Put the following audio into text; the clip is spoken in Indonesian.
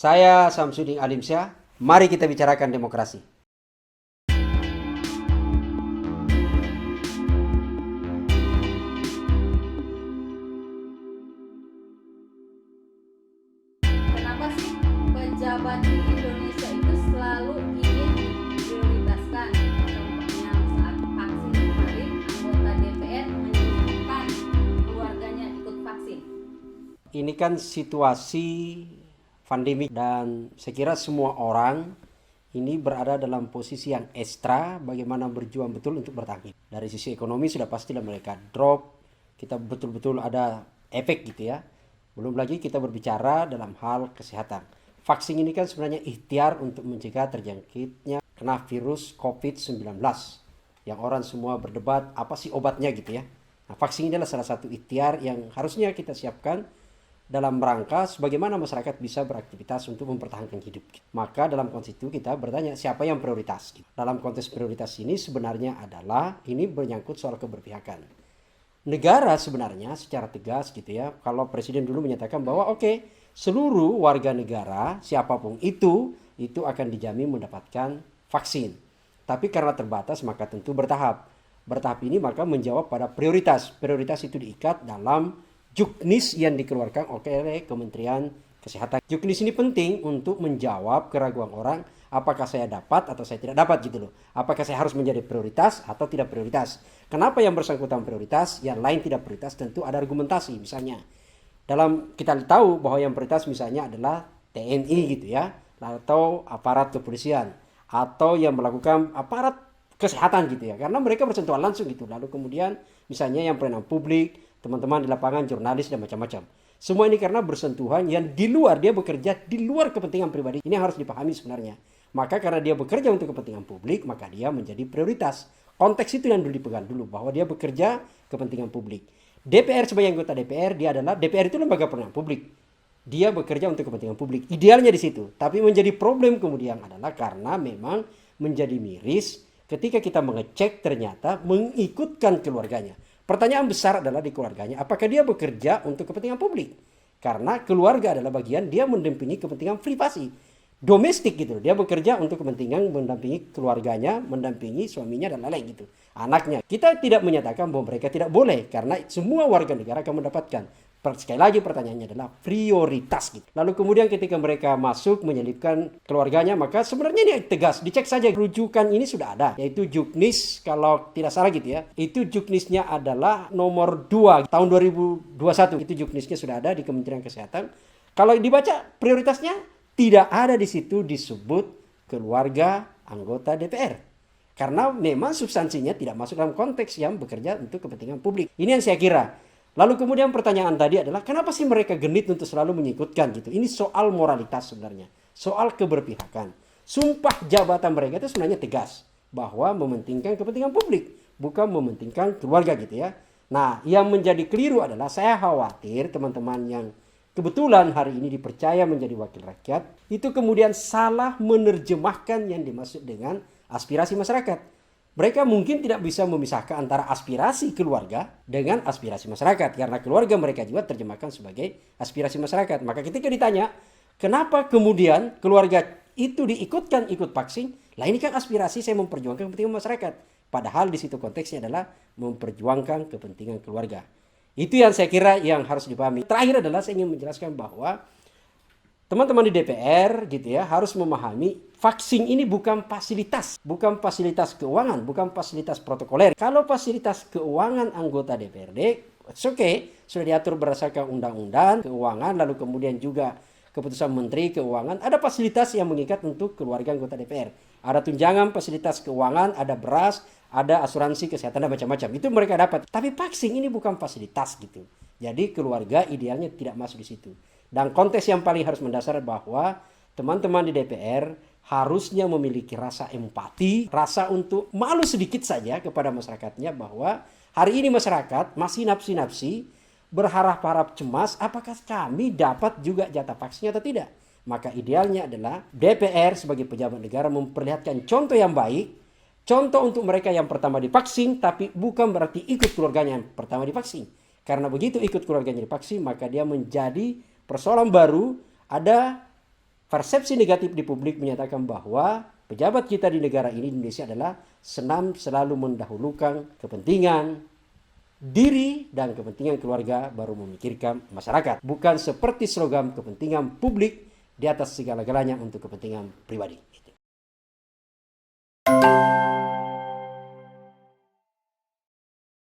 Saya Samsudin Alimsyah, mari kita bicarakan demokrasi. Kenapa sih pejabat di Indonesia itu selalu ingin diprioritaskan? Contohnya saat vaksin kemarin, anggota DPR menyuruhkan keluarganya ikut vaksin. Ini kan situasi pandemi dan saya kira semua orang ini berada dalam posisi yang ekstra bagaimana berjuang betul untuk bertahan. Dari sisi ekonomi sudah pastilah mereka drop, kita betul-betul ada efek gitu ya. Belum lagi kita berbicara dalam hal kesehatan. Vaksin ini kan sebenarnya ikhtiar untuk mencegah terjangkitnya kena virus COVID-19. Yang orang semua berdebat apa sih obatnya gitu ya. Nah, vaksin ini adalah salah satu ikhtiar yang harusnya kita siapkan dalam rangka sebagaimana masyarakat bisa beraktivitas untuk mempertahankan hidup. Maka dalam konteks itu kita bertanya siapa yang prioritas. Dalam konteks prioritas ini sebenarnya adalah ini menyangkut soal keberpihakan. Negara sebenarnya secara tegas gitu ya, kalau presiden dulu menyatakan bahwa oke, seluruh warga negara siapapun itu akan dijamin mendapatkan vaksin. Tapi karena terbatas maka tentu bertahap. Bertahap ini maka menjawab pada prioritas. Prioritas itu diikat dalam Juknis yang dikeluarkan oleh Kementerian Kesehatan. Juknis ini penting untuk menjawab keraguan orang apakah saya dapat atau saya tidak dapat gitu loh. Apakah saya harus menjadi prioritas atau tidak prioritas. Kenapa yang bersangkutan prioritas, yang lain tidak prioritas, tentu ada argumentasi misalnya. Dalam kita tahu bahwa yang prioritas misalnya adalah TNI gitu ya, atau aparat kepolisian, atau yang melakukan aparat kesehatan gitu ya, karena mereka bersentuhan langsung gitu. Lalu kemudian misalnya yang pelayanan publik, teman-teman di lapangan, jurnalis dan macam-macam. Semua ini karena bersentuhan yang di luar, dia bekerja di luar kepentingan pribadi. Ini yang harus dipahami sebenarnya. Maka karena dia bekerja untuk kepentingan publik, maka dia menjadi prioritas. Konteks itu yang dulu dipegang dulu, bahwa dia bekerja kepentingan publik. DPR sebagai anggota DPR, DPR itu lembaga pelayanan publik. Dia bekerja untuk kepentingan publik. Idealnya di situ. Tapi menjadi problem kemudian adalah karena memang menjadi miris ketika kita mengecek ternyata mengikutkan keluarganya. Pertanyaan besar adalah di keluarganya, apakah dia bekerja untuk kepentingan publik? Karena keluarga adalah bagian dia mendampingi kepentingan privasi. Domestik gitu, dia bekerja untuk kepentingan mendampingi keluarganya, mendampingi suaminya dan lain-lain gitu. Anaknya, kita tidak menyatakan bahwa mereka tidak boleh, karena semua warga negara akan mendapatkan. Sekali lagi pertanyaannya adalah prioritas gitu. Lalu kemudian ketika mereka masuk menyelipkan keluarganya, maka sebenarnya ini tegas, dicek saja rujukan ini sudah ada, yaitu Juknis kalau tidak salah gitu ya. Itu Juknisnya adalah nomor 2 tahun 2021. Itu Juknisnya sudah ada di Kementerian Kesehatan. Kalau dibaca prioritasnya tidak ada di situ disebut keluarga anggota DPR. Karena memang substansinya tidak masuk dalam konteks yang bekerja untuk kepentingan publik. Ini yang saya kira. Lalu kemudian pertanyaan tadi adalah kenapa sih mereka genit untuk selalu mengikutkan gitu. Ini soal moralitas sebenarnya. Soal keberpihakan. Sumpah jabatan mereka itu sebenarnya tegas. Bahwa mementingkan kepentingan publik. Bukan mementingkan keluarga gitu ya. Nah yang menjadi keliru adalah saya khawatir teman-teman yang kebetulan hari ini dipercaya menjadi wakil rakyat. Itu kemudian salah menerjemahkan yang dimaksud dengan aspirasi masyarakat. Mereka mungkin tidak bisa memisahkan antara aspirasi keluarga dengan aspirasi masyarakat. Karena keluarga mereka juga terjemahkan sebagai aspirasi masyarakat. Maka ketika ditanya, kenapa kemudian keluarga itu diikutkan ikut vaksin? Lah ini kan aspirasi saya memperjuangkan kepentingan masyarakat. Padahal di situ konteksnya adalah memperjuangkan kepentingan keluarga. Itu yang saya kira yang harus dipahami. Terakhir adalah saya ingin menjelaskan bahwa teman-teman di DPR gitu ya harus memahami vaksin ini bukan fasilitas keuangan, bukan fasilitas protokoler. Kalau fasilitas keuangan anggota DPRD, it's okay, sudah diatur berdasarkan undang-undang keuangan, lalu kemudian juga keputusan Menteri Keuangan, ada fasilitas yang mengikat untuk keluarga anggota DPR. Ada tunjangan fasilitas keuangan, ada beras, ada asuransi kesehatan dan macam-macam. Itu mereka dapat. Tapi vaksin ini bukan fasilitas gitu. Jadi keluarga idealnya tidak masuk di situ. Dan konteks yang paling harus mendasar bahwa teman-teman di DPR harusnya memiliki rasa empati, rasa untuk malu sedikit saja kepada masyarakatnya bahwa hari ini masyarakat masih nafsi-nafsi, berharap-harap cemas apakah kami dapat juga jatah vaksinnya atau tidak. Maka idealnya adalah DPR sebagai pejabat negara memperlihatkan contoh yang baik, contoh untuk mereka yang pertama divaksin, tapi bukan berarti ikut keluarganya yang pertama divaksin. Karena begitu ikut keluarganya divaksin, maka dia menjadi persoalan baru, ada Persepsi negatif di publik menyatakan bahwa pejabat kita di negara ini, Indonesia, adalah senang selalu mendahulukan kepentingan diri dan kepentingan keluarga baru memikirkan masyarakat. Bukan seperti slogan kepentingan publik di atas segala-galanya untuk kepentingan pribadi.